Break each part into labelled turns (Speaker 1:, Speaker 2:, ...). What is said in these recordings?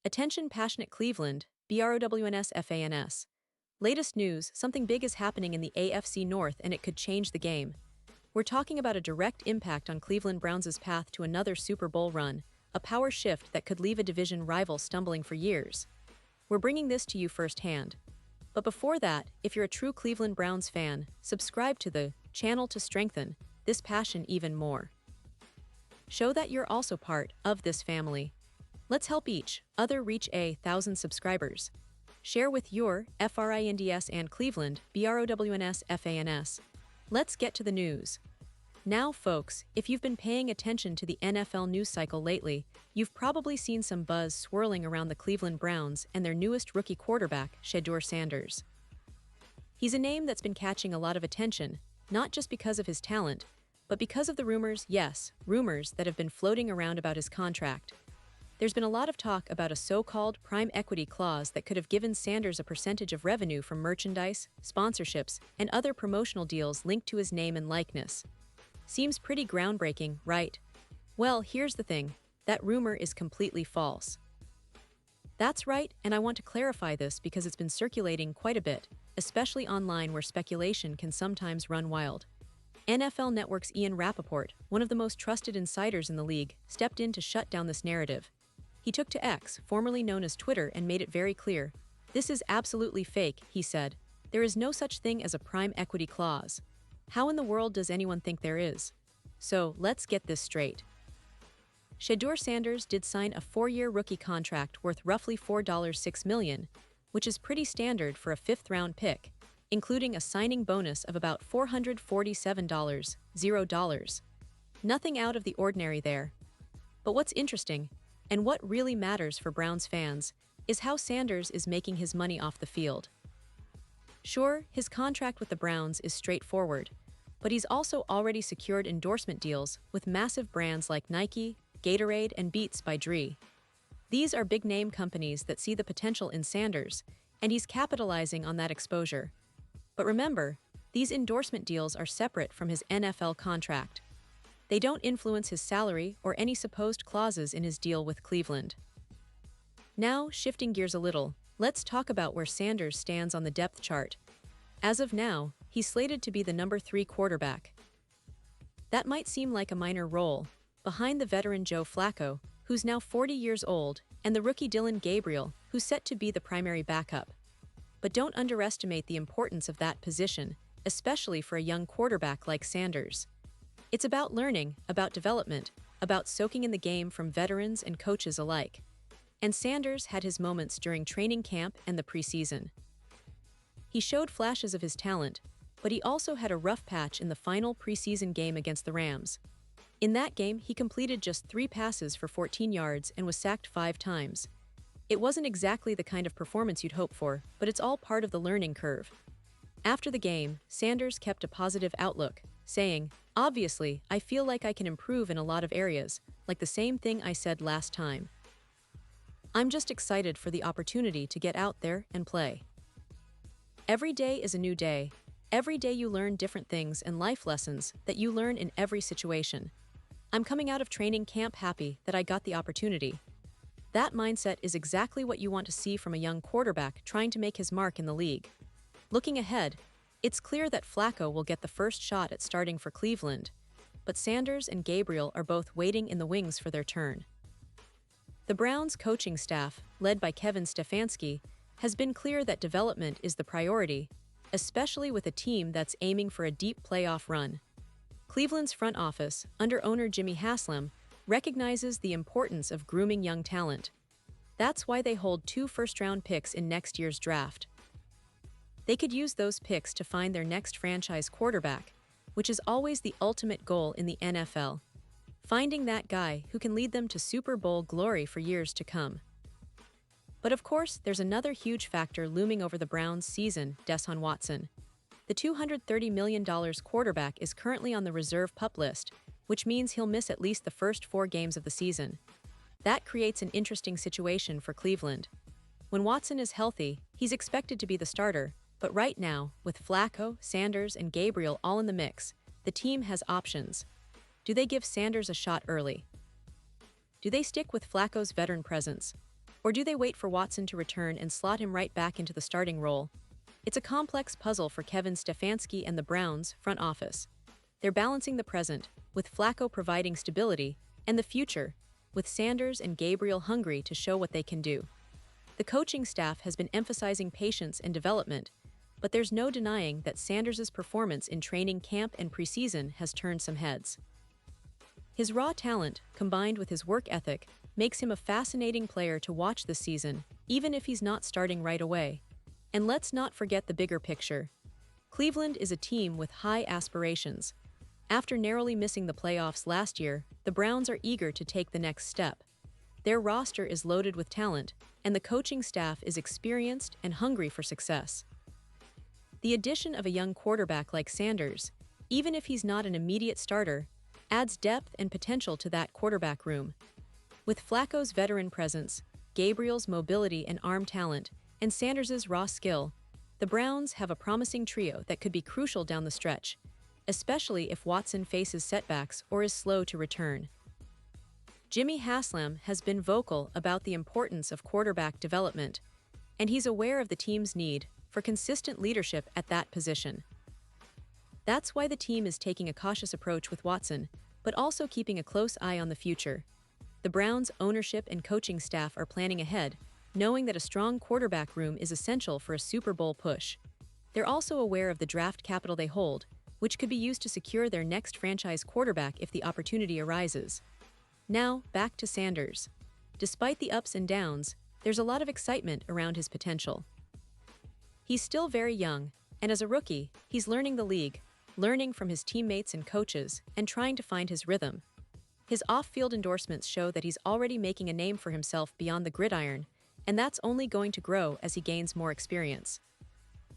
Speaker 1: Attention passionate Cleveland, BROWNS FANS. Latest news, something big is happening in the AFC North and it could change the game. We're talking about a direct impact on Cleveland Browns' path to another Super Bowl run, a power shift that could leave a division rival stumbling for years. We're bringing this to you firsthand. But before that, if you're a true Cleveland Browns fan, subscribe to the channel to strengthen this passion even more. Show that you're also part of this family. Let's help each other reach 1,000 subscribers. Share with your FRINDS and Cleveland BROWNS FANS. Let's get to the news. Now, folks, if you've been paying attention to the NFL news cycle lately, you've probably seen some buzz swirling around the Cleveland Browns and their newest rookie quarterback, Shedeur Sanders. He's a name that's been catching a lot of attention, not just because of his talent, but because of the rumors, yes, rumors that have been floating around about his contract. There's been a lot of talk about a so-called prime equity clause that could have given Sanders a percentage of revenue from merchandise, sponsorships, and other promotional deals linked to his name and likeness. Seems pretty groundbreaking, right? Well, here's the thing. That rumor is completely false. That's right, and I want to clarify this because it's been circulating quite a bit, especially online where speculation can sometimes run wild. NFL Network's Ian Rappaport, one of the most trusted insiders in the league, stepped in to shut down this narrative. He took to X, formerly known as Twitter, and made it very clear. This is absolutely fake, he said. There is no such thing as a prime equity clause. How in the world does anyone think there is? So, let's get this straight. Shedeur Sanders did sign a 4-year rookie contract worth roughly $4.6 million, which is pretty standard for a fifth-round pick, including a signing bonus of about $447,000. Nothing out of the ordinary there. But what's interesting, and what really matters for Browns fans, is how Sanders is making his money off the field. Sure, his contract with the Browns is straightforward, but he's also already secured endorsement deals with massive brands like Nike, Gatorade, and Beats by Dre. These are big-name companies that see the potential in Sanders, and he's capitalizing on that exposure. But remember, these endorsement deals are separate from his NFL contract. They don't influence his salary or any supposed clauses in his deal with Cleveland. Now, shifting gears a little, let's talk about where Sanders stands on the depth chart. As of now, he's slated to be the number 3 quarterback. That might seem like a minor role, behind the veteran Joe Flacco, who's now 40 years old, and the rookie Dillon Gabriel, who's set to be the primary backup. But don't underestimate the importance of that position, especially for a young quarterback like Sanders. It's about learning, about development, about soaking in the game from veterans and coaches alike. And Sanders had his moments during training camp and the preseason. He showed flashes of his talent, but he also had a rough patch in the final preseason game against the Rams. In that game, he completed just 3 passes for 14 yards and was sacked 5 times. It wasn't exactly the kind of performance you'd hope for, but it's all part of the learning curve. After the game, Sanders kept a positive outlook, saying, "Obviously, I feel like I can improve in a lot of areas, like the same thing I said last time. I'm just excited for the opportunity to get out there and play." Every day is a new day. Every day you learn different things and life lessons that you learn in every situation. I'm coming out of training camp happy that I got the opportunity. That mindset is exactly what you want to see from a young quarterback trying to make his mark in the league. Looking ahead, it's clear that Flacco will get the first shot at starting for Cleveland, but Sanders and Gabriel are both waiting in the wings for their turn. The Browns' coaching staff, led by Kevin Stefanski, has been clear that development is the priority, especially with a team that's aiming for a deep playoff run. Cleveland's front office, under owner Jimmy Haslam, recognizes the importance of grooming young talent. That's why they hold 2 first-round picks in next year's draft. They could use those picks to find their next franchise quarterback, which is always the ultimate goal in the NFL. Finding that guy who can lead them to Super Bowl glory for years to come. But of course, there's another huge factor looming over the Browns' season, Deshaun Watson. The $230 million quarterback is currently on the reserve PUP list, which means he'll miss at least the first 4 games of the season. That creates an interesting situation for Cleveland. When Watson is healthy, he's expected to be the starter, but right now, with Flacco, Sanders, and Gabriel all in the mix, the team has options. Do they give Sanders a shot early? Do they stick with Flacco's veteran presence? Or do they wait for Watson to return and slot him right back into the starting role? It's a complex puzzle for Kevin Stefanski and the Browns front office. They're balancing the present, with Flacco providing stability, and the future, with Sanders and Gabriel hungry to show what they can do. The coaching staff has been emphasizing patience and development, but there's no denying that Sanders' performance in training camp and preseason has turned some heads. His raw talent, combined with his work ethic, makes him a fascinating player to watch this season, even if he's not starting right away. And let's not forget the bigger picture. Cleveland is a team with high aspirations. After narrowly missing the playoffs last year, the Browns are eager to take the next step. Their roster is loaded with talent, and the coaching staff is experienced and hungry for success. The addition of a young quarterback like Sanders, even if he's not an immediate starter, adds depth and potential to that quarterback room. With Flacco's veteran presence, Gabriel's mobility and arm talent, and Sanders' raw skill, the Browns have a promising trio that could be crucial down the stretch, especially if Watson faces setbacks or is slow to return. Jimmy Haslam has been vocal about the importance of quarterback development, and he's aware of the team's need for consistent leadership at that position. That's why the team is taking a cautious approach with Watson, but also keeping a close eye on the future. The Browns' ownership and coaching staff are planning ahead, knowing that a strong quarterback room is essential for a Super Bowl push. They're also aware of the draft capital they hold, which could be used to secure their next franchise quarterback if the opportunity arises. Now, back to Sanders. Despite the ups and downs, there's a lot of excitement around his potential. He's still very young, and as a rookie, he's learning the league, learning from his teammates and coaches, and trying to find his rhythm. His off-field endorsements show that he's already making a name for himself beyond the gridiron, and that's only going to grow as he gains more experience.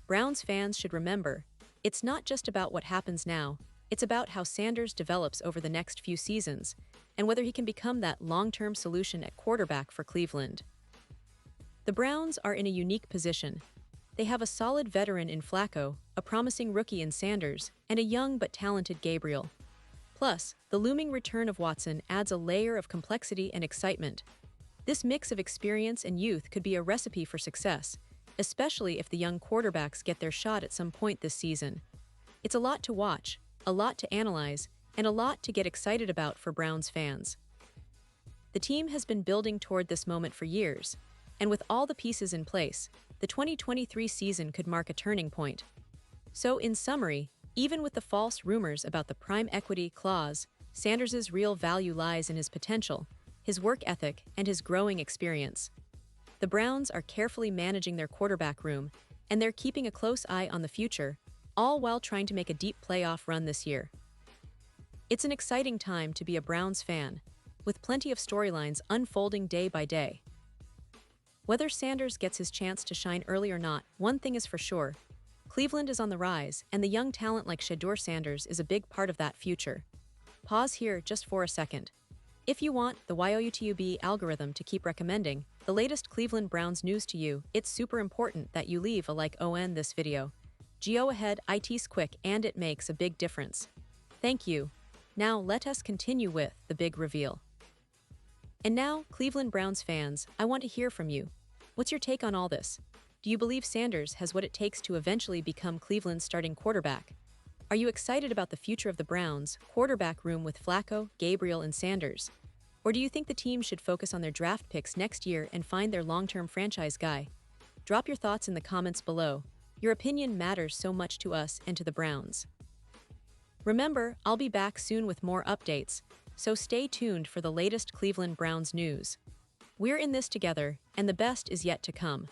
Speaker 1: Browns fans should remember, it's not just about what happens now, it's about how Sanders develops over the next few seasons, and whether he can become that long-term solution at quarterback for Cleveland. The Browns are in a unique position. They have a solid veteran in Flacco, a promising rookie in Sanders, and a young but talented Gabriel. Plus, the looming return of Watson adds a layer of complexity and excitement. This mix of experience and youth could be a recipe for success, especially if the young quarterbacks get their shot at some point this season. It's a lot to watch, a lot to analyze, and a lot to get excited about for Browns fans. The team has been building toward this moment for years, and with all the pieces in place, the 2023 season could mark a turning point. So, in summary, even with the false rumors about the prime equity clause, Sanders' real value lies in his potential, his work ethic, and his growing experience. The Browns are carefully managing their quarterback room, and they're keeping a close eye on the future, all while trying to make a deep playoff run this year. It's an exciting time to be a Browns fan, with plenty of storylines unfolding day by day. Whether Sanders gets his chance to shine early or not, one thing is for sure. Cleveland is on the rise, and the young talent like Shedeur Sanders is a big part of that future. Pause here just for a second. If you want the YOUTUB algorithm to keep recommending the latest Cleveland Browns news to you, it's super important that you leave a like on this video. Go ahead, it's quick and it makes a big difference. Thank you. Now let us continue with the big reveal. And now, Cleveland Browns fans, I want to hear from you. What's your take on all this? Do you believe Sanders has what it takes to eventually become Cleveland's starting quarterback? Are you excited about the future of the Browns' quarterback room with Flacco, Gabriel, and Sanders? Or do you think the team should focus on their draft picks next year and find their long-term franchise guy? Drop your thoughts in the comments below. Your opinion matters so much to us and to the Browns. Remember, I'll be back soon with more updates, so stay tuned for the latest Cleveland Browns news. We're in this together, and the best is yet to come.